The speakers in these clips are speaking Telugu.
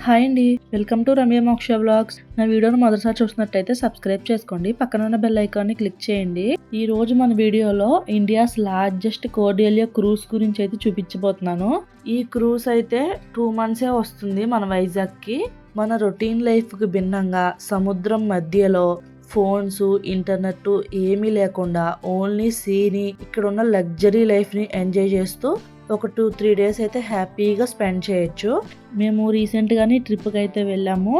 హాయ్ అండి, వెల్కమ్ టు రమ్య మోక్ష వ్లాగ్స్. నా వీడియోను మొదటిసారి చూసినట్టయితే సబ్స్క్రైబ్ చేసుకోండి, పక్కన ఉన్న బెల్ ఐకాన్ని క్లిక్ చేయండి. ఈ రోజు మన వీడియోలో ఇండియాస్ లార్జెస్ట్ కోర్డేలియా క్రూజ్ గురించి అయితే చూపించబోతున్నాను. ఈ క్రూజ్ అయితే 2 months వస్తుంది మన వైజాగ్ కి. మన రొటీన్ లైఫ్ కి భిన్నంగా సముద్రం మధ్యలో ఫోన్స్, ఇంటర్నెట్ ఏమీ లేకుండా ఓన్లీ సీని, ఇక్కడ ఉన్న లగ్జరీ లైఫ్ ని ఎంజాయ్ చేస్తూ ఒక 2-3 days అయితే హ్యాపీగా స్పెండ్ చేయొచ్చు. మేము రీసెంట్గానే ట్రిప్కి అయితే వెళ్ళాము.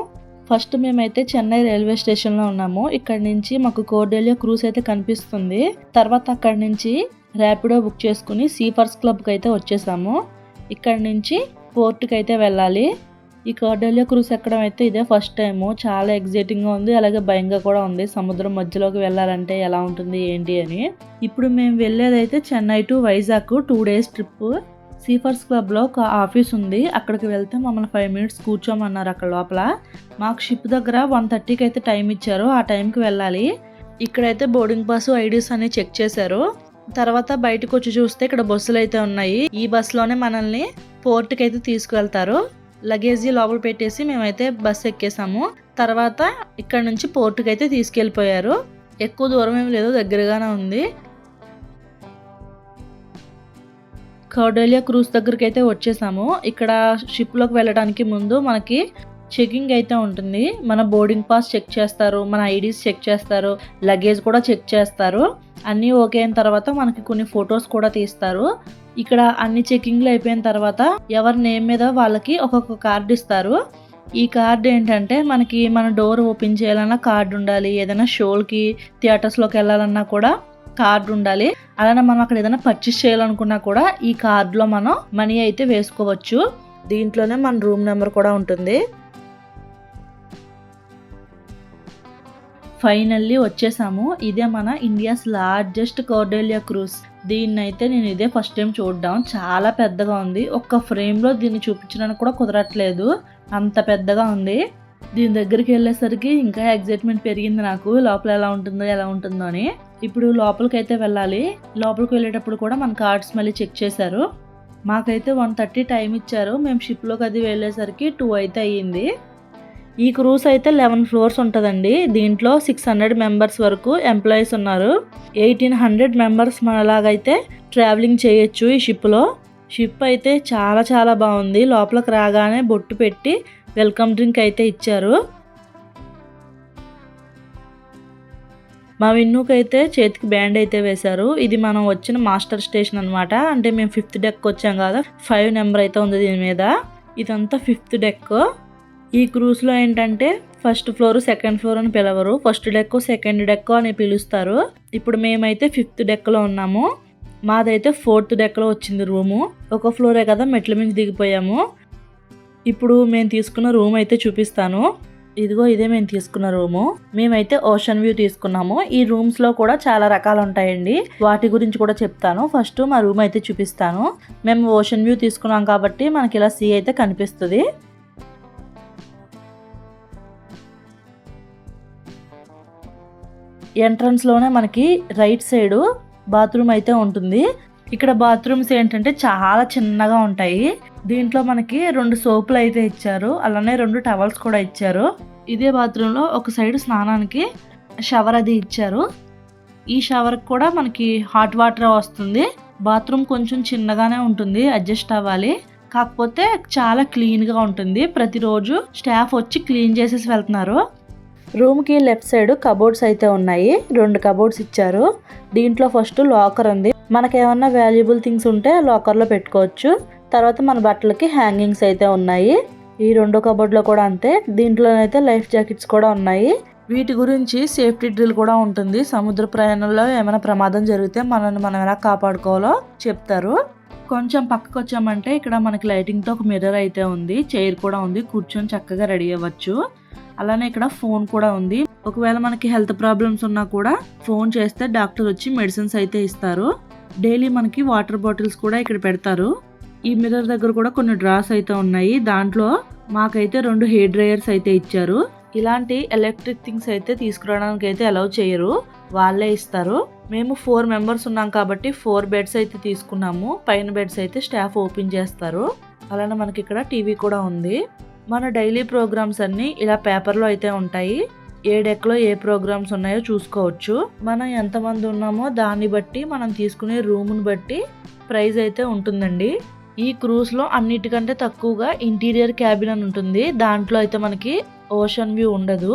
ఫస్ట్ మేమైతే చెన్నై రైల్వే స్టేషన్లో ఉన్నాము. ఇక్కడ నుంచి మాకు కోర్డేలియా క్రూజ్ అయితే కనిపిస్తుంది. తర్వాత అక్కడ నుంచి ర్యాపిడో బుక్ చేసుకుని సీఫర్స్ క్లబ్కి అయితే వచ్చేసాము. ఇక్కడ నుంచి పోర్ట్కి అయితే వెళ్ళాలి. ఈ కోర్డేలియా క్రూజ్ ఎక్కడం అయితే ఇదే ఫస్ట్ టైము. చాలా ఎగ్జైటింగ్గా ఉంది, అలాగే భయంగా కూడా ఉంది. సముద్రం మధ్యలోకి వెళ్ళాలంటే ఎలా ఉంటుంది ఏంటి అని. ఇప్పుడు మేము వెళ్ళేదైతే Chennai to Vizag 2 days trip. సీఫర్స్ క్లబ్లో ఒక ఆఫీస్ ఉంది, అక్కడికి వెళ్తే మమ్మల్ని 5 minutes కూర్చోమన్నారు అక్కడ లోపల. మాకు షిప్ దగ్గర 1:30కి అయితే టైం ఇచ్చారు, ఆ టైంకి వెళ్ళాలి. ఇక్కడైతే బోర్డింగ్ పాస్, ఐడీస్ అని చెక్ చేశారు. తర్వాత బయటకు వచ్చి చూస్తే ఇక్కడ బస్సులు అయితే ఉన్నాయి. ఈ బస్సులోనే మనల్ని పోర్ట్కి అయితే తీసుకువెళ్తారు. లగేజీ లోపల పెట్టేసి మేమైతే బస్ ఎక్కేసాము. తర్వాత ఇక్కడ నుంచి పోర్టుకి అయితే తీసుకెళ్ళిపోయారు. ఎక్కువ దూరం ఏమి లేదు, దగ్గరగానే ఉంది. కోర్డేలియా క్రూజ్ దగ్గరికి అయితే వచ్చేసాము. ఇక్కడ షిప్లోకి వెళ్ళడానికి ముందు మనకి చెకింగ్ అయితే ఉంటుంది. మన బోర్డింగ్ పాస్ చెక్ చేస్తారు, మన ఐడీస్ చెక్ చేస్తారు, లగేజ్ కూడా చెక్ చేస్తారు. అన్నీ ఓకే అయిన తర్వాత మనకి కొన్ని ఫొటోస్ కూడా తీస్తారు. ఇక్కడ అన్ని చెకింగ్లు అయిపోయిన తర్వాత ఎవరి నేమ్ మీద వాళ్ళకి ఒక్కొక్క కార్డు ఇస్తారు. ఈ కార్డు ఏంటంటే మనకి మన డోర్ ఓపెన్ చేయాలన్నా కార్డు ఉండాలి, ఏదైనా షోలకి థియేటర్స్లోకి వెళ్ళాలన్నా కూడా కార్డు ఉండాలి. అలానే మనం అక్కడ ఏదైనా పర్చేస్ చేయాలనుకున్నా కూడా ఈ కార్డులో మనం మనీ అయితే వేసుకోవచ్చు. దీంట్లోనే మన రూమ్ నెంబర్ కూడా ఉంటుంది. ఫైనల్లీ వచ్చేసాము. ఇదే మన ఇండియాస్ లార్జెస్ట్ కోర్డేలియా క్రూజ్. దీన్ని అయితే నేను ఇదే ఫస్ట్ టైం చూడడం. చాలా పెద్దగా ఉంది. ఒక్క ఫ్రేమ్లో దీన్ని చూపించడానికి కూడా కుదరట్లేదు, అంత పెద్దగా ఉంది. దీని దగ్గరికి వెళ్ళేసరికి ఇంకా ఎగ్జైట్మెంట్ పెరిగింది నాకు, లోపల ఎలా ఉంటుందో అని. ఇప్పుడు లోపలికి అయితే వెళ్ళాలి. లోపలికి వెళ్ళేటప్పుడు కూడా మన కార్డ్స్ మళ్ళీ చెక్ చేశారు. మాకైతే 1:30 టైం ఇచ్చారు. మేము షిప్లోకి అది వెళ్ళేసరికి 2 అయితే అయ్యింది. ఈ క్రూజ్ అయితే 11 floors ఉంటుందండి. దీంట్లో 600 members వరకు ఎంప్లాయీస్ ఉన్నారు. 1800 members మనలాగైతే ట్రావెలింగ్ చేయొచ్చు ఈ షిప్లో. షిప్ అయితే చాలా చాలా బాగుంది. లోపలికి రాగానే బొట్టు పెట్టి వెల్కమ్ డ్రింక్ అయితే ఇచ్చారు. మా విన్నుకి అయితే చేతికి బ్యాండ్ అయితే వేశారు. ఇది మనం వచ్చిన మాస్టర్ స్టేషన్ అనమాట. అంటే మేము 5th deck వచ్చాం కదా, 5 నెంబర్ అయితే ఉంది దీని మీద. ఇదంతా 5th deck. ఈ క్రూజ్లో ఏంటంటే ఫస్ట్ ఫ్లోర్, సెకండ్ ఫ్లోర్ అని పిలవరు, ఫస్ట్ డెక్, సెకండ్ డెక్ అని పిలుస్తారు. ఇప్పుడు మేమైతే 5th deckలో ఉన్నాము. మాదైతే 4th deckలో వచ్చింది రూము. ఒక ఫ్లోరే కదా, మెట్ల మీద దిగిపోయాము. ఇప్పుడు మేము తీసుకున్న రూమ్ అయితే చూపిస్తాను. ఇదిగో ఇదే మేము తీసుకున్న రూము. మేమైతే ఓషన్ వ్యూ తీసుకున్నాము. ఈ రూమ్స్లో కూడా చాలా రకాలు ఉంటాయండి, వాటి గురించి కూడా చెప్తాను. ఫస్ట్ మా రూమ్ అయితే చూపిస్తాను. మేము ఓషన్ వ్యూ తీసుకున్నాం కాబట్టి మనకి ఇలా సీ అయితే కనిపిస్తుంది. ఎంట్రన్స్లోనే మనకి రైట్ సైడ్ బాత్రూమ్ అయితే ఉంటుంది. ఇక్కడ బాత్రూమ్స్ ఏంటంటే చాలా చిన్నగా ఉంటాయి. దీంట్లో మనకి 2 సోపులు అయితే ఇచ్చారు, అలానే 2 టవల్స్ కూడా ఇచ్చారు. ఇదే బాత్రూంలో ఒక సైడ్ స్నానానికి షవర్ అది ఇచ్చారు. ఈ షవర్కి కూడా మనకి హాట్ వాటర్ వస్తుంది. బాత్రూమ్ కొంచెం చిన్నగానే ఉంటుంది, అడ్జస్ట్ అవ్వాలి. కాకపోతే చాలా క్లీన్గా ఉంటుంది. ప్రతిరోజు స్టాఫ్ వచ్చి క్లీన్ చేసేసి వెళ్తున్నారు. రూమ్కి లెఫ్ట్ సైడ్ కబోర్డ్స్ అయితే ఉన్నాయి. 2 కబోర్డ్స్ ఇచ్చారు. దీంట్లో ఫస్ట్ లాకర్ ఉంది. మనకేమన్నా వాల్యుబుల్ థింగ్స్ ఉంటే లాకర్లో పెట్టుకోవచ్చు. తర్వాత మన బట్టలకి హ్యాంగింగ్స్ అయితే ఉన్నాయి. ఈ 2 కబోర్డ్లో కూడా అంతే. దీంట్లోనైతే లైఫ్ జాకెట్స్ కూడా ఉన్నాయి. వీటి గురించి సేఫ్టీ డ్రిల్ కూడా ఉంటుంది. సముద్ర ప్రయాణంలో ఏమైనా ప్రమాదం జరిగితే మనల్ని మనం ఎలా కాపాడుకోవాలో చెప్తారు. కొంచెం పక్కకు వచ్చామంటే ఇక్కడ మనకి లైటింగ్తో ఒక మిర్రర్ అయితే ఉంది. చైర్ కూడా ఉంది, కూర్చొని చక్కగా రెడీ అవ్వచ్చు. అలానే ఇక్కడ ఫోన్ కూడా ఉంది. ఒకవేళ మనకి హెల్త్ ప్రాబ్లమ్స్ ఉన్నా కూడా ఫోన్ చేస్తే డాక్టర్ వచ్చి మెడిసిన్స్ అయితే ఇస్తారు. డైలీ మనకి వాటర్ బాటిల్స్ కూడా ఇక్కడ పెడతారు. ఈ మిర్రర్ దగ్గర కూడా కొన్ని డ్రాస్ అయితే ఉన్నాయి. దాంట్లో మాకైతే 2 హెయిర్ డ్రైయర్స్ అయితే ఇచ్చారు. ఇలాంటి ఎలక్ట్రిక్ థింగ్స్ అయితే తీసుకురావడానికి అయితే అలౌ చేయరు, వాళ్ళే ఇస్తారు. మేము 4 members ఉన్నాం కాబట్టి 4 beds అయితే తీసుకున్నాము. పైన బెడ్స్ అయితే స్టాఫ్ ఓపెన్ చేస్తారు. అలానే మనకి ఇక్కడ టీవీ కూడా ఉంది. మన డైలీ ప్రోగ్రామ్స్ అన్ని ఇలా పేపర్లో అయితే ఉంటాయి. ఏ డెక్లో ఏ ప్రోగ్రామ్స్ ఉన్నాయో చూసుకోవచ్చు. మనం ఎంతమంది ఉన్నామో దాన్ని బట్టి మనం తీసుకునే రూమ్ని బట్టి ప్రైస్ అయితే ఉంటుందండి. ఈ క్రూజ్లో అన్నిటికంటే తక్కువగా ఇంటీరియర్ క్యాబిన్ అని ఉంటుంది. దాంట్లో అయితే మనకి ఓషన్ వ్యూ ఉండదు.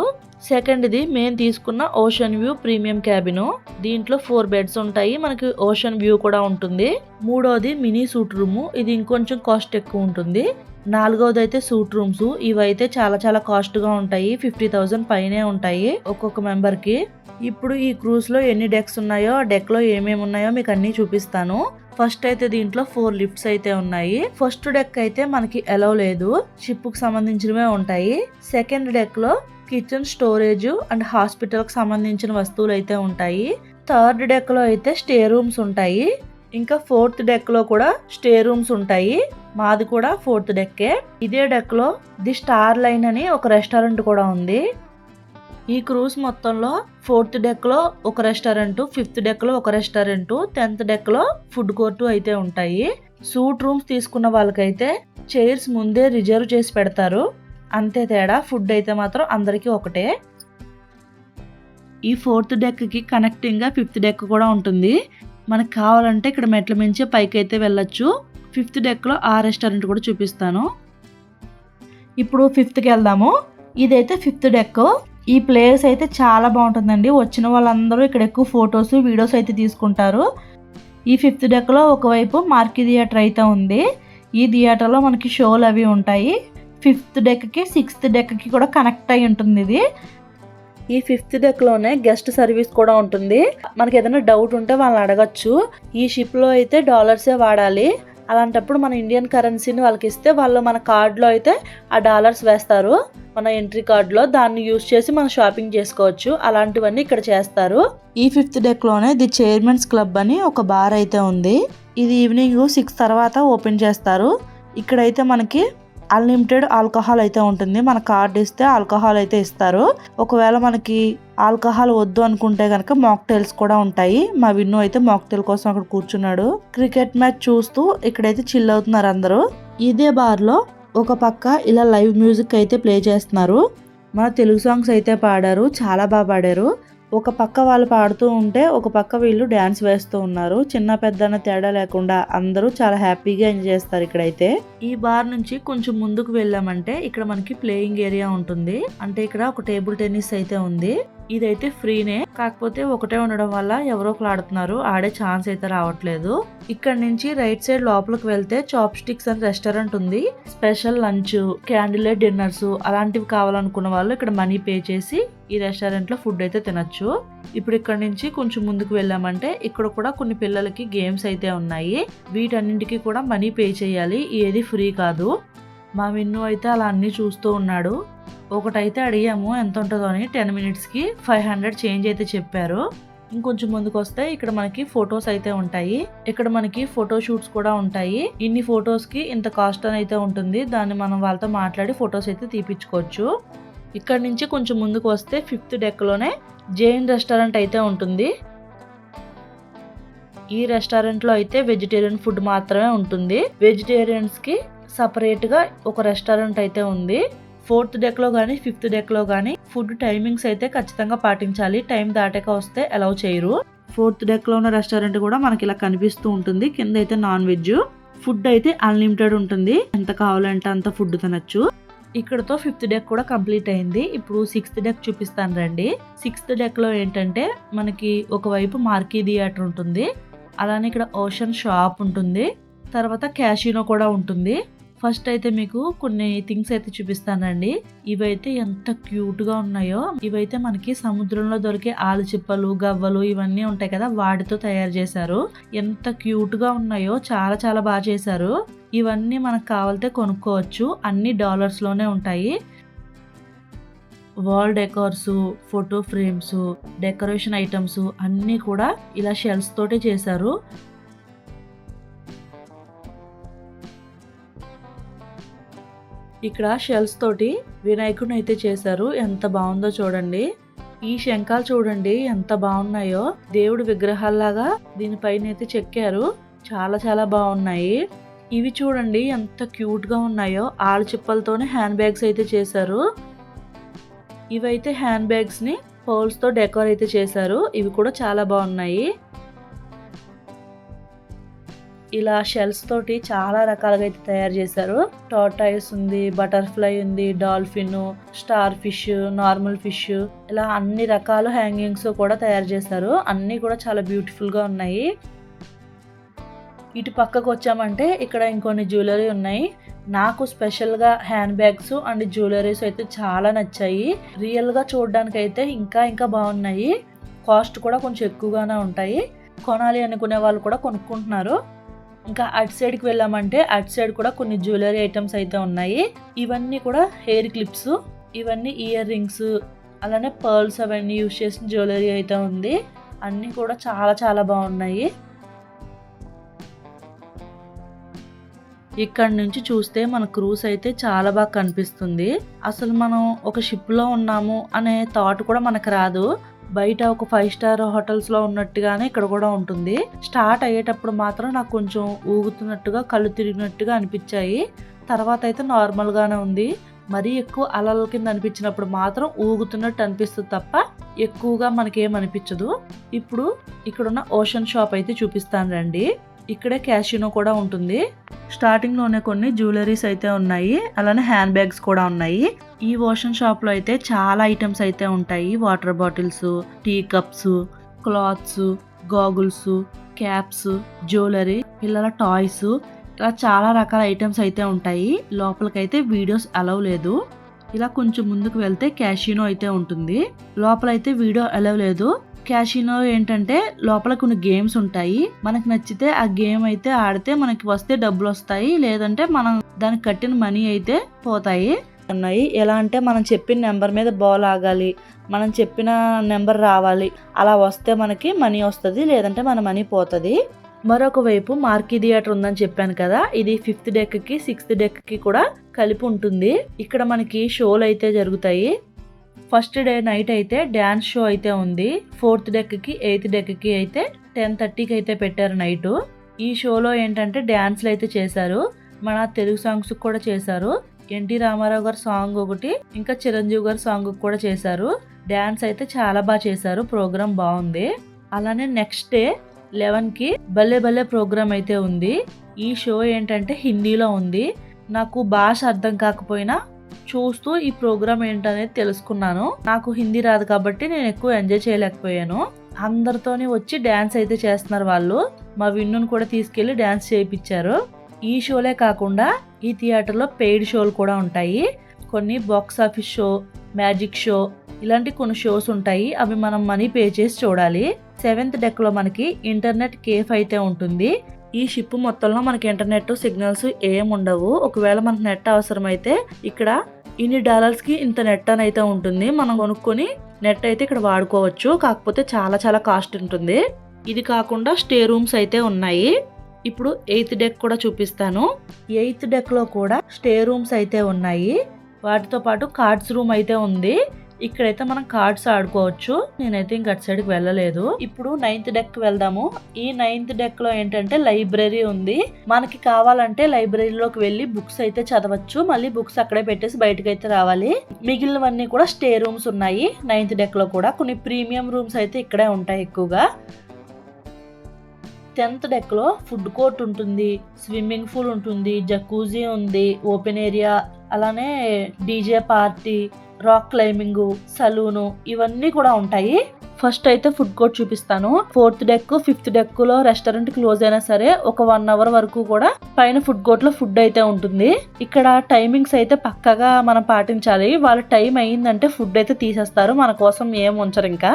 సెకండ్ది మేము తీసుకున్న ఓషన్ వ్యూ ప్రీమియం క్యాబిన్. దీంట్లో 4 బెడ్స్ ఉంటాయి. మనకి ఓషన్ వ్యూ కూడా ఉంటుంది. మూడోది మినీ సూట్ రూమ్. ఇది ఇంకొంచెం కాస్ట్ ఎక్కువ ఉంటుంది. నాలుగవది అయితే సూట్ రూమ్స్. ఇవైతే చాలా చాలా కాస్ట్ గా ఉంటాయి. 50,000 పైనే ఉంటాయి ఒక్కొక్క మెంబర్ కి. ఇప్పుడు ఈ క్రూజ్ లో ఎన్ని డెక్స్ ఉన్నాయో ఆ డెక్ లో ఏమేమి ఉన్నాయో మీకు అన్ని చూపిస్తాను. ఫస్ట్ అయితే దీంట్లో 4 లిఫ్ట్స్ అయితే ఉన్నాయి. ఫస్ట్ డెక్ అయితే మనకి అలౌ లేదు, షిప్ కు సంబంధించినవే ఉంటాయి. సెకండ్ డెక్ లో కిచెన్, స్టోరేజ్ అండ్ హాస్పిటల్ కి సంబంధించిన వస్తువులు అయితే ఉంటాయి. థర్డ్ డెక్ లో అయితే స్టే రూమ్స్ ఉంటాయి. ఇంకా ఫోర్త్ డెక్ లో కూడా స్టే రూమ్స్ ఉంటాయి. మాది కూడా ఫోర్త్ డెక్కే. ఇదే డెక్ లో ది స్టార్ లైన్ అని ఒక రెస్టారెంట్ కూడా ఉంది. ఈ క్రూజ్ మొత్తంలో ఫోర్త్ డెక్ లో ఒక రెస్టారెంట్, ఫిఫ్త్ డెక్ లో ఒక రెస్టారెంట్, 10th డెక్ లో ఫుడ్ కోర్టు అయితే ఉంటాయి. సూట్ రూమ్స్ తీసుకున్న వాళ్ళకైతే చైర్స్ ముందే రిజర్వ్ చేసి పెడతారు. అంతే తేడా, ఫుడ్ అయితే మాత్రం అందరికీ ఒకటే. ఈ ఫోర్త్ డెక్ కి కనెక్టింగ్ గా 5th డెక్ కూడా ఉంటుంది. మనకు కావాలంటే ఇక్కడ మెట్ల మించే పైకి అయితే వెళ్ళొచ్చు. 5th డెక్ లో ఆ రెస్టారెంట్ కూడా చూపిస్తాను. ఇప్పుడు 5th కి వెళ్దాము. ఇదైతే 5th డెక్. ఈ ప్లేస్ అయితే చాలా బాగుంటుందండి. వచ్చిన వాళ్ళందరూ ఇక్కడ ఎక్కువ ఫొటోస్, వీడియోస్ అయితే తీసుకుంటారు. ఈ 5th డెక్ లో ఒకవైపు మార్కీ థియేటర్ అయితే ఉంది. ఈ థియేటర్ లో మనకి షోలు అవి ఉంటాయి. 5th డెక్ కి 6th డెక్ కి కూడా కనెక్ట్ అయి ఉంటుంది ఇది. ఈ 5th డెక్ లోనే గెస్ట్ సర్వీస్ కూడా ఉంటుంది. మనకి ఏదైనా డౌట్ ఉంటే వాళ్ళని అడగచ్చు. ఈ షిప్ లో అయితే డాలర్సే వాడాలి. అలాంటప్పుడు మన ఇండియన్ కరెన్సీని వాళ్ళకి ఇస్తే వాళ్ళు మన కార్డులో అయితే ఆ డాలర్స్ వేస్తారు. మన ఎంట్రీ కార్డులో దాన్ని యూజ్ చేసి మనం షాపింగ్ చేసుకోవచ్చు. అలాంటివన్నీ ఇక్కడ చేస్తారు. ఈ 5th డెక్ లోనే ది చైర్మన్స్ క్లబ్ అని ఒక బార్ అయితే ఉంది. ఇది ఈవినింగ్ 6 తర్వాత ఓపెన్ చేస్తారు. ఇక్కడైతే మనకి అన్లిమిటెడ్ ఆల్కహాల్ అయితే ఉంటుంది. మన కార్డు ఇస్తే ఆల్కహాల్ అయితే ఇస్తారు. ఒకవేళ మనకి ఆల్కహాల్ వద్దు అనుకుంటే కనుక మాక్టైల్స్ కూడా ఉంటాయి. మా విన్ను అయితే మాక్టైల్ కోసం అక్కడ కూర్చున్నాడు. క్రికెట్ మ్యాచ్ చూస్తూ ఇక్కడైతే చిల్ అవుతున్నారు అందరూ. ఇదే బార్ లో ఒక పక్క ఇలా లైవ్ మ్యూజిక్ అయితే ప్లే చేస్తున్నారు. మన తెలుగు సాంగ్స్ అయితే పాడారు, చాలా బాగా పాడారు. ఒక పక్క వాళ్ళు పాడుతూ ఉంటే ఒక పక్క వీళ్ళు డాన్స్ వేస్తూ ఉన్నారు. చిన్న పెద్ద అన్న తేడా లేకుండా అందరూ చాలా హ్యాపీగా ఎంజాయ్ చేస్తారు ఇక్కడైతే. ఈ బార్ నుంచి కొంచెం ముందుకు వెళ్ళామంటే ఇక్కడ మనకి ప్లేయింగ్ ఏరియా ఉంటుంది. అంటే ఇక్కడ ఒక టేబుల్ టెన్నిస్ అయితే ఉంది. ఇదైతే ఫ్రీనే, కాకపోతే ఒకటే ఉండడం వల్ల ఎవరో ఒకరు ఆడుతున్నారు, ఆడే ఛాన్స్ అయితే రావట్లేదు. ఇక్కడ నుంచి రైట్ సైడ్ లోపలికి వెళ్తే చాప్ స్టిక్స్ అని రెస్టారెంట్ ఉంది. Special lunch, candle light dinners అలాంటివి కావాలనుకున్న వాళ్ళు ఇక్కడ మనీ పే చేసి ఈ రెస్టారెంట్ లో ఫుడ్ అయితే తినొచ్చు. ఇప్పుడు ఇక్కడ నుంచి కొంచెం ముందుకు వెళ్ళామంటే ఇక్కడ కూడా కొన్ని పిల్లలకి గేమ్స్ అయితే ఉన్నాయి. వీటన్నింటికి కూడా మనీ పే చేయాలి, ఏది ఫ్రీ కాదు. మా విన్ను అయితే అలా అన్ని చూస్తూ ఉన్నాడు. ఒకటైతే అడిగాము ఎంత ఉంటుందో అని. 10 minutes కి 500 చేంజ్ అయితే చెప్పారు. ఇంకొంచెం ముందుకు వస్తే ఇక్కడ మనకి ఫొటోస్ అయితే ఉంటాయి. ఇక్కడ మనకి ఫోటో షూట్స్ కూడా ఉంటాయి. ఇన్ని ఫొటోస్ కి ఇంత కాస్ట్ అని అయితే ఉంటుంది. దాన్ని మనం వాళ్ళతో మాట్లాడి ఫొటోస్ అయితే తీపించుకోవచ్చు. ఇక్కడ నుంచి కొంచెం ముందుకు వస్తే 5th డెక్ లోనే జైన్ రెస్టారెంట్ అయితే ఉంటుంది. ఈ రెస్టారెంట్ లో అయితే వెజిటేరియన్ ఫుడ్ మాత్రమే ఉంటుంది. వెజిటేరియన్స్ కి సపరేట్ గా ఒక రెస్టారెంట్ అయితే ఉంది. 4th డెక్ లో గానీ 5th డెక్ లో గానీ ఫుడ్ టైమింగ్స్ అయితే ఖచ్చితంగా పాటించాలి. టైం దాటాక వస్తే అలౌ చేయరు. 4th డెక్ లో ఉన్న రెస్టారెంట్ కూడా మనకి ఇలా కనిపిస్తూ ఉంటుంది. కింద అయితే నాన్ వెజ్ ఫుడ్ అయితే అన్లిమిటెడ్ ఉంటుంది. ఎంత కావాలంటే అంత ఫుడ్ తినొచ్చు. ఇక్కడతో 5th డెక్ కూడా కంప్లీట్ అయింది. ఇప్పుడు 6th డెక్ చూపిస్తాను రండి. 6th డెక్ లో ఏంటంటే మనకి ఒకవైపు మార్కీ థియేటర్ ఉంటుంది. అలానే ఇక్కడ ఓషన్ షాప్ ఉంటుంది. తర్వాత క్యాసినో కూడా ఉంటుంది. ఫస్ట్ అయితే మీకు కొన్ని థింగ్స్ అయితే చూపిస్తానండి. ఇవైతే ఎంత క్యూట్ గా ఉన్నాయో. ఇవైతే మనకి సముద్రంలో దొరికే ఆలుచిప్పలు, గవ్వలు ఇవన్నీ ఉంటాయి కదా, వాటితో తయారు చేశారు. ఎంత క్యూట్ గా ఉన్నాయో, చాలా చాలా బాగా చేశారు. ఇవన్నీ మనకు కావాలితే కొనుక్కోవచ్చు. అన్ని డాలర్స్ లోనే ఉంటాయి. Wall decors, photo frames, decoration items అన్నీ కూడా ఇలా షెల్స్ తోటే చేశారు. ఇక్కడ షెల్స్ తోటి వినాయకుడిని అయితే చేశారు. ఎంత బాగుందో చూడండి. ఈ శంఖాలు చూడండి ఎంత బాగున్నాయో. దేవుడి విగ్రహాల్లాగా దీనిపైన అయితే చెక్కారు. చాలా చాలా బాగున్నాయి. ఇవి చూడండి ఎంత క్యూట్ గా ఉన్నాయో. ఆళ్ళ చిప్పలతోనే హ్యాండ్ బ్యాగ్స్ అయితే చేశారు. ఇవైతే హ్యాండ్ బ్యాగ్స్ ని పర్ల్స్ తో డెకోర్ అయితే చేశారు. ఇవి కూడా చాలా బాగున్నాయి. ఇలా షెల్స్ తోటి చాలా రకాలుగా అయితే తయారు చేశారు. టార్టాయిస్ ఉంది, బటర్ఫ్లై ఉంది, dolphin, star fish, normal fish, ఇలా అన్ని రకాల హ్యాంగింగ్స్ కూడా తయారు చేశారు. అన్ని కూడా చాలా బ్యూటిఫుల్ గా ఉన్నాయి. ఇటు పక్కకు వచ్చామంటే ఇక్కడ ఇంకొన్ని జ్యువెలరీ ఉన్నాయి. నాకు స్పెషల్ గా హ్యాండ్ బ్యాగ్స్ అండ్ జ్యువెలరీస్ అయితే చాలా నచ్చాయి. రియల్ గా చూడడానికి అయితే ఇంకా బాగున్నాయి. కాస్ట్ కూడా కొంచెం ఎక్కువగానే ఉంటాయి. కొనాలి అనుకునే వాళ్ళు కూడా కొనుక్కుంటున్నారు. ఇంకా అటు సైడ్ కి వెళ్ళామంటే అటు సైడ్ కూడా కొన్ని జ్యువెలరీ ఐటమ్స్ అయితే ఉన్నాయి. ఇవన్నీ కూడా హెయిర్ క్లిప్స్, ఇవన్నీ ఇయర్ రింగ్స్, అలానే పర్ల్స్ అవన్నీ యూజ్ చేసిన జ్యువెలరీ అయితే ఉంది. అన్ని కూడా చాలా బాగున్నాయి. ఇక్కడ నుంచి చూస్తే మన క్రూజ్ అయితే చాలా బాగా కనిపిస్తుంది. అసలు మనం ఒక షిప్ లో ఉన్నాము అనే థాట్ కూడా మనకు రాదు. బయట ఒక 5 స్టార్ హోటల్స్ లో ఉన్నట్టుగానే ఇక్కడ కూడా ఉంటుంది. స్టార్ట్ అయ్యేటప్పుడు మాత్రం నాకు కొంచెం ఊగుతున్నట్టుగా, కళ్ళు తిరిగినట్టుగా అనిపించాయి. తర్వాత అయితే నార్మల్ గానే ఉంది. మరీ ఎక్కువ అలల కింద అనిపించినప్పుడు మాత్రం ఊగుతున్నట్టు అనిపిస్తుంది తప్ప ఎక్కువగా మనకేం అనిపించదు. ఇప్పుడు ఇక్కడున్న ఓషన్ షాప్ అయితే చూపిస్తాను రండి. ఇక్కడే క్యాషినో కూడా ఉంటుంది. స్టార్టింగ్ లోనే కొన్ని జ్యువెలరీస్ అయితే ఉన్నాయి, అలానే హ్యాండ్ బ్యాగ్స్ కూడా ఉన్నాయి. ఈ ఓషన్ షాప్ లో అయితే చాలా ఐటమ్స్ అయితే ఉంటాయి. Water bottles, tea cups, clothes, goggles, caps, jewellery, పిల్లల టాయ్స్, ఇలా చాలా రకాల ఐటమ్స్ అయితే ఉంటాయి. లోపలికైతే వీడియోస్ అలౌ లేదు. ఇలా కొంచెం ముందుకు వెళ్తే క్యాషినో అయితే ఉంటుంది. లోపలైతే వీడియో అలౌ లేదు. క్యాషినో ఏంటంటే లోపల కొన్ని గేమ్స్ ఉంటాయి. మనకు నచ్చితే ఆ గేమ్ అయితే ఆడితే మనకి వస్తే డబ్బులు వస్తాయి, లేదంటే మనం దానికి కట్టిన మనీ అయితే పోతాయి. ఉన్నాయి ఎలా అంటే మనం చెప్పిన నెంబర్ మీద బాల్ ఆగాలి, మనం చెప్పిన నెంబర్ రావాలి, అలా వస్తే మనకి మనీ వస్తుంది, లేదంటే మన మనీ పోతుంది. మరొక వైపు మార్కీ థియేటర్ ఉందని చెప్పాను కదా, ఇది 5th డెక్ కి 6th డెక్ కి కూడా కలిపి ఉంటుంది. ఇక్కడ మనకి షోలు అయితే జరుగుతాయి. ఫస్ట్ డే నైట్ అయితే డ్యాన్స్ షో అయితే ఉంది. 4th డెక్ కి 8th డెక్ కి అయితే 10:30కి అయితే పెట్టారు నైట్. ఈ షోలో ఏంటంటే డ్యాన్స్లు అయితే చేశారు. మన తెలుగు సాంగ్స్ కూడా చేశారు. ఎన్టీ రామారావు గారి సాంగ్ ఒకటి, ఇంకా చిరంజీవి గారి సాంగ్ కూడా చేశారు. డ్యాన్స్ అయితే చాలా బాగా చేశారు. ప్రోగ్రామ్ బాగుంది. అలానే నెక్స్ట్ డే 11కి భలే ప్రోగ్రామ్ అయితే ఉంది. ఈ షో ఏంటంటే హిందీలో ఉంది. నాకు భాష అర్థం కాకపోయినా చూస్తూ ఈ ప్రోగ్రామ్ ఏంటనేది తెలుసుకున్నాను. నాకు హిందీ రాదు కాబట్టి నేను ఎక్కువ ఎంజాయ్ చేయలేకపోయాను. అందరితోని వచ్చి డ్యాన్స్ అయితే చేస్తున్నారు వాళ్ళు. మా విన్నును కూడా తీసుకెళ్లి డ్యాన్స్ చేయించారు. ఈ షోలే కాకుండా ఈ థియేటర్లో పెయిడ్ షోలు కూడా ఉంటాయి. కొన్ని box office show, magic show, ఇలాంటి కొన్ని షోస్ ఉంటాయి. అవి మనం మనీ పే చేసి చూడాలి. 7th డెక్ లో మనకి ఇంటర్నెట్ కేఫ్ అయితే ఉంటుంది. ఈ షిప్ మొత్తంలో మనకి ఇంటర్నెట్ సిగ్నల్స్ ఏం ఉండవు. ఒకవేళ మనకు నెట్ అవసరమైతే ఇక్కడ ఇన్ని డాలర్స్ కి ఇంత నెట్ అని అయితే ఉంటుంది. మనం కొనుక్కొని నెట్ అయితే ఇక్కడ వాడుకోవచ్చు. కాకపోతే చాలా కాస్ట్ ఉంటుంది. ఇది కాకుండా స్టే రూమ్స్ అయితే ఉన్నాయి. ఇప్పుడు 8th డెక్ కూడా చూపిస్తాను. 8th డెక్ లో కూడా స్టే రూమ్స్ అయితే ఉన్నాయి. వాటితో పాటు కార్డ్స్ రూమ్ అయితే ఉంది. ఇక్కడైతే మనం కార్డ్స్ ఆడుకోవచ్చు. నేనైతే ఇంక అటు సైడ్కి వెళ్ళలేదు. ఇప్పుడు 9th డెక్ వెళ్దాము. ఈ 9th డెక్ లో ఏంటంటే లైబ్రరీ ఉంది. మనకి కావాలంటే లైబ్రరీలోకి వెళ్ళి బుక్స్ అయితే చదవచ్చు. మళ్ళీ బుక్స్ అక్కడే పెట్టేసి బయటకు అయితే రావాలి. మిగిలినవన్నీ కూడా స్టే రూమ్స్ ఉన్నాయి 9th డెక్ లో కూడా. కొన్ని ప్రీమియం రూమ్స్ అయితే ఇక్కడే ఉంటాయి ఎక్కువగా. 10th డెక్ లో ఫుడ్ కోర్ట్ ఉంటుంది, స్విమ్మింగ్ పూల్ ఉంటుంది, జకూజీ ఉంది, ఓపెన్ ఏరియా, అలానే డీజే పార్టీ, రాక్ క్లైంబింగ్, సలూను, ఇవన్నీ కూడా ఉంటాయి. ఫస్ట్ అయితే ఫుడ్ కోర్ట్ చూపిస్తాను. 4th డెక్ 5th డెక్ లో రెస్టారెంట్ క్లోజ్ అయినా సరే ఒక 1 అవర్ వరకు కూడా పైన ఫుడ్ కోర్ట్ లో ఫుడ్ అయితే ఉంటుంది. ఇక్కడ టైమింగ్స్ అయితే పక్కగా మనం పాటించాలి. వాళ్ళ టైం అయ్యిందంటే ఫుడ్ అయితే తీసేస్తారు. మన కోసం ఏం ఉంచరు. ఇంకా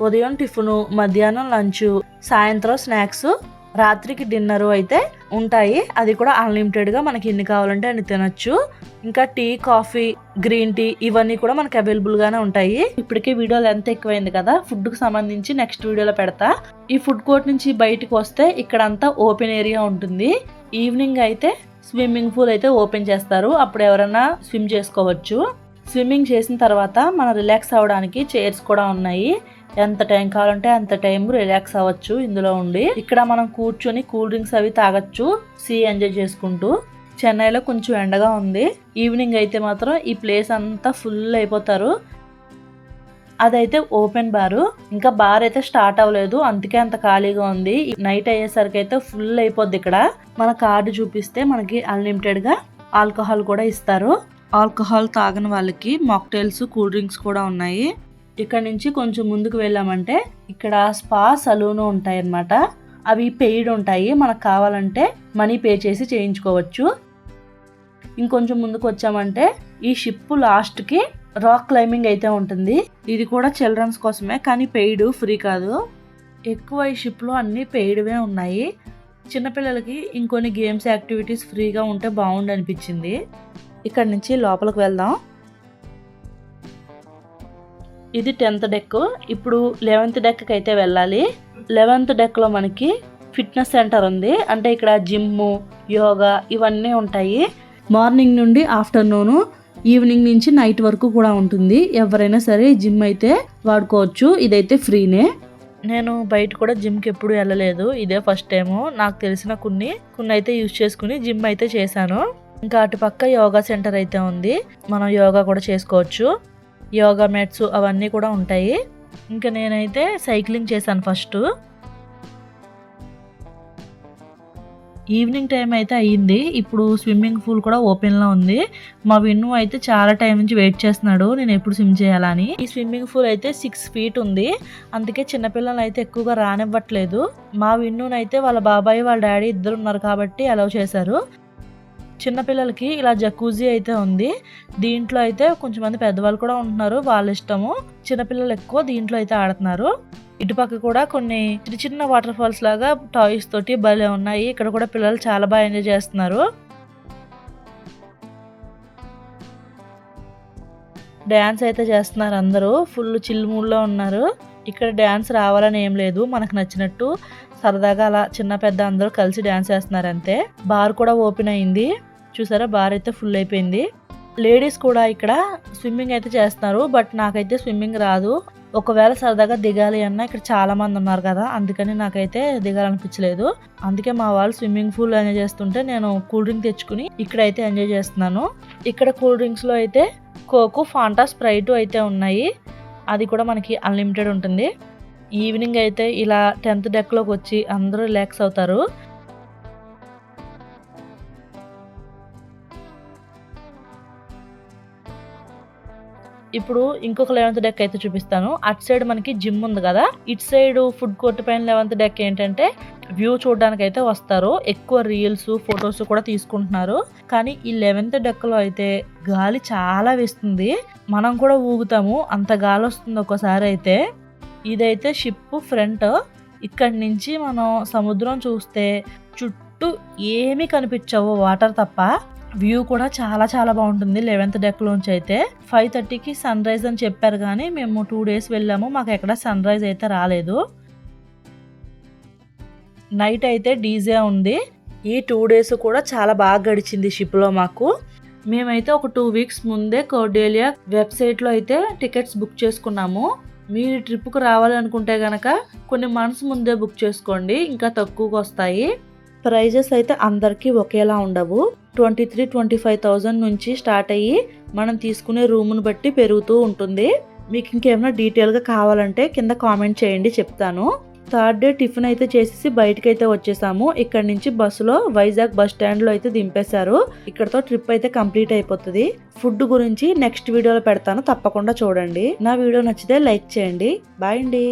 ఉదయం టిఫిన్, మధ్యాహ్నం లంచ్, సాయంత్రం స్నాక్స్, రాత్రికి డిన్నర్ అయితే ఉంటాయి. అది కూడా అన్లిమిటెడ్ గా మనకి ఎన్ని కావాలంటే అన్ని తినొచ్చు. ఇంకా టీ, కాఫీ, గ్రీన్ టీ ఇవన్నీ కూడా మనకి అవైలబుల్ గానే ఉంటాయి. ఇప్పటికే వీడియో లెంత్ ఎక్కువైంది కదా, ఫుడ్ కు సంబంధించి నెక్స్ట్ వీడియోలో పెడతా. ఈ ఫుడ్ కోర్ట్ నుంచి బయటకు వస్తే ఇక్కడ అంతా ఓపెన్ ఏరియా ఉంటుంది. ఈవినింగ్ అయితే స్విమ్మింగ్ పూల్ అయితే ఓపెన్ చేస్తారు. అప్పుడు ఎవరైనా స్విమ్ చేసుకోవచ్చు. స్విమ్మింగ్ చేసిన తర్వాత మనం రిలాక్స్ అవ్వడానికి చైర్స్ కూడా ఉన్నాయి. ఎంత టైం కావాలంటే అంత టైం రిలాక్స్ అవ్వచ్చు ఇందులో ఉండి. ఇక్కడ మనం కూర్చొని కూల్ డ్రింక్స్ అవి తాగొచ్చు సీ ఎంజాయ్ చేసుకుంటూ. చెన్నైలో కొంచెం ఎండగా ఉంది. ఈవినింగ్ అయితే మాత్రం ఈ ప్లేస్ అంతా ఫుల్ అయిపోతారు. అదైతే ఓపెన్ బారు, ఇంకా బార్ అయితే స్టార్ట్ అవ్వలేదు, అందుకే అంత ఖాళీగా ఉంది. నైట్ అయ్యేసరికి అయితే ఫుల్ అయిపోద్ది. ఇక్కడ మన కార్డు చూపిస్తే మనకి అన్లిమిటెడ్ గా ఆల్కహాల్ కూడా ఇస్తారు. ఆల్కహాల్ తాగని వాళ్ళకి మాక్టైల్స్, కూల్ డ్రింక్స్ కూడా ఉన్నాయి. ఇక్కడ నుంచి కొంచెం ముందుకు వెళ్ళామంటే ఇక్కడ స్పా, సలూన్ ఉంటాయి అన్నమాట. అవి పెయిడ్ ఉంటాయి, మనకు కావాలంటే మనీ పే చేసి చేయించుకోవచ్చు. ఇంకొంచెం ముందుకు వచ్చామంటే ఈ షిప్ లాస్ట్ కి రాక్ క్లైంబింగ్ అయితే ఉంటుంది. ఇది కూడా చిల్డ్రన్స్ కోసమే, కానీ పెయిడ్, ఫ్రీ కాదు. ఎక్కువ ఈ షిప్ లో అన్ని పెయిడ్వే ఉన్నాయి. చిన్నపిల్లలకి ఇంకొన్ని గేమ్స్, యాక్టివిటీస్ ఫ్రీగా ఉంటే బాగుండు అనిపించింది. ఇక్కడ నుంచి లోపలికి వెళ్దాం. ఇది 10th డెక్. ఇప్పుడు 11th డెక్ అయితే వెళ్ళాలి. 11th డెక్ లో మనకి ఫిట్నెస్ సెంటర్ ఉంది. అంటే ఇక్కడ జిమ్, యోగా ఇవన్నీ ఉంటాయి. మార్నింగ్ నుండి ఆఫ్టర్నూన్, ఈవినింగ్ నుంచి నైట్ వరకు కూడా ఉంటుంది. ఎవరైనా సరే జిమ్ అయితే వాడుకోవచ్చు. ఇదైతే ఫ్రీనే. నేను బయట కూడా జిమ్కి ఎప్పుడు వెళ్ళలేదు, ఇదే ఫస్ట్ టైము. నాకు తెలిసిన కొన్ని అయితే యూజ్ చేసుకుని జిమ్ అయితే చేశాను. ఇంకా అటుపక్క యోగా సెంటర్ అయితే ఉంది, మనం యోగా కూడా చేసుకోవచ్చు. యోగా మ్యాట్స్ అవన్నీ కూడా ఉంటాయి. ఇంకా నేనైతే సైక్లింగ్ చేశాను ఫస్ట్. ఈవినింగ్ టైం అయితే అయ్యింది. ఇప్పుడు స్విమ్మింగ్ పూల్ కూడా ఓపెన్లో ఉంది. మా విన్ను అయితే చాలా టైం నుంచి వెయిట్ చేస్తున్నాడు నేను ఎప్పుడు స్విమ్ చేయాలని. ఈ స్విమ్మింగ్ పూల్ అయితే 6 feet ఉంది, అందుకే చిన్నపిల్లలు అయితే ఎక్కువగా రానివ్వట్లేదు. మా విన్నునైతే వాళ్ళ బాబాయ్, వాళ్ళ డాడీ ఇద్దరు ఉన్నారు కాబట్టి అలౌ చేశారు. చిన్నపిల్లలకి ఇలా జకూజీ అయితే ఉంది. దీంట్లో అయితే కొంచెం మంది పెద్దవాళ్ళు కూడా ఉంటున్నారు, వాళ్ళ ఇష్టము. చిన్నపిల్లలు ఎక్కువ దీంట్లో అయితే ఆడుతున్నారు. ఇటుపక్క కూడా కొన్ని చిన్న చిన్న వాటర్ ఫాల్స్ లాగా టాయ్స్ తోటి భలే ఉన్నాయి. ఇక్కడ కూడా పిల్లలు చాలా బాగా ఎంజాయ్ చేస్తున్నారు. డ్యాన్స్ అయితే చేస్తున్నారు, అందరూ ఫుల్ చిల్ మూడ్లో ఉన్నారు. ఇక్కడ డ్యాన్స్ రావాలని ఏం లేదు, మనకు నచ్చినట్టు సరదాగా అలా చిన్న పెద్ద అందరూ కలిసి డ్యాన్స్ చేస్తున్నారు అంతే. బార్ కూడా ఓపెన్ అయింది, చూసారా బార్ అయితే ఫుల్ అయిపోయింది. లేడీస్ కూడా ఇక్కడ స్విమ్మింగ్ అయితే చేస్తున్నారు, బట్ నాకైతే స్విమ్మింగ్ రాదు. ఒకవేళ సరదాగా దిగాలి అన్నా ఇక్కడ చాలా మంది ఉన్నారు కదా, అందుకని నాకైతే దిగాలనిపించలేదు. అందుకే మా వాళ్ళు స్విమ్మింగ్ పూల్ ఎంజాయ్ చేస్తుంటే నేను కూల్ డ్రింక్ తెచ్చుకుని ఇక్కడైతే ఎంజాయ్ చేస్తున్నాను. ఇక్కడ కూల్ డ్రింక్స్ లో అయితే కోకు, ఫాంటా, స్ప్రైట్ అయితే ఉన్నాయి. అది కూడా మనకి అన్లిమిటెడ్ ఉంటుంది. ఈవినింగ్ అయితే ఇలా 10th డెక్ లోకి వచ్చి అందరూ రిలాక్స్ అవుతారు. ఇప్పుడు ఇంకొక 11th డెక్ అయితే చూపిస్తాను. అటు సైడ్ మనకి జిమ్ ఉంది కదా, ఇటు సైడ్ ఫుడ్ కోర్ట్ పైన 11th డెక్ ఏంటంటే వ్యూ చూడడానికి అయితే వస్తారు. ఎక్కువ రీల్స్, ఫొటోస్ కూడా తీసుకుంటున్నారు. కానీ ఈ 11th డెక్ లో అయితే గాలి చాలా వేస్తుంది, మనం కూడా ఊగుతాము, అంత గాలి వస్తుంది ఒక్కోసారి అయితే. ఇదైతే షిప్ ఫ్రంట్. ఇక్కడి నుంచి మనం సముద్రం చూస్తే చుట్టూ ఏమీ కనిపించవు, వాటర్ తప్ప. వ్యూ కూడా చాలా చాలా బాగుంటుంది 11th డెక్ లోంచి అయితే. 5:30కి సన్ రైజ్ అని చెప్పారు, కానీ మేము 2 days వెళ్ళాము, మాకు ఎక్కడ సన్ రైజ్ అయితే రాలేదు. నైట్ అయితే డీజే ఉంది. ఈ 2 days కూడా చాలా బాగా గడిచింది షిప్ లో మాకు. మేమైతే ఒక 2 weeks ముందే కార్డేలియా వెబ్సైట్ లో అయితే టికెట్స్ బుక్ చేసుకున్నాము. మీరు ట్రిప్కు రావాలనుకుంటే గనక కొన్ని మంత్స్ ముందే బుక్ చేసుకోండి, ఇంకా తక్కువగా వస్తాయి. ప్రైజెస్ అయితే అందరికీ ఒకేలా ఉండవు. 23,000-25,000 నుంచి స్టార్ట్ అయ్యి మనం తీసుకునే రూమ్ను బట్టి పెరుగుతూ ఉంటుంది. మీకు ఇంకేమైనా డీటెయిల్గా కావాలంటే కింద కామెంట్ చేయండి, చెప్తాను. 3rd డే టిఫిన్ అయితే చేసేసి బయటకైతే వచ్చేసాము. ఇక్కడ నుంచి బస్సులో వైజాగ్ బస్ స్టాండ్ లో అయితే దింపేశారు. ఇక్కడతో ట్రిప్ అయితే కంప్లీట్ అయిపోతుంది. ఫుడ్ గురించి నెక్స్ట్ వీడియోలో పెడతాను, తప్పకుండా చూడండి. నా వీడియో నచ్చితే లైక్ చేయండి. బాయ్ అండి.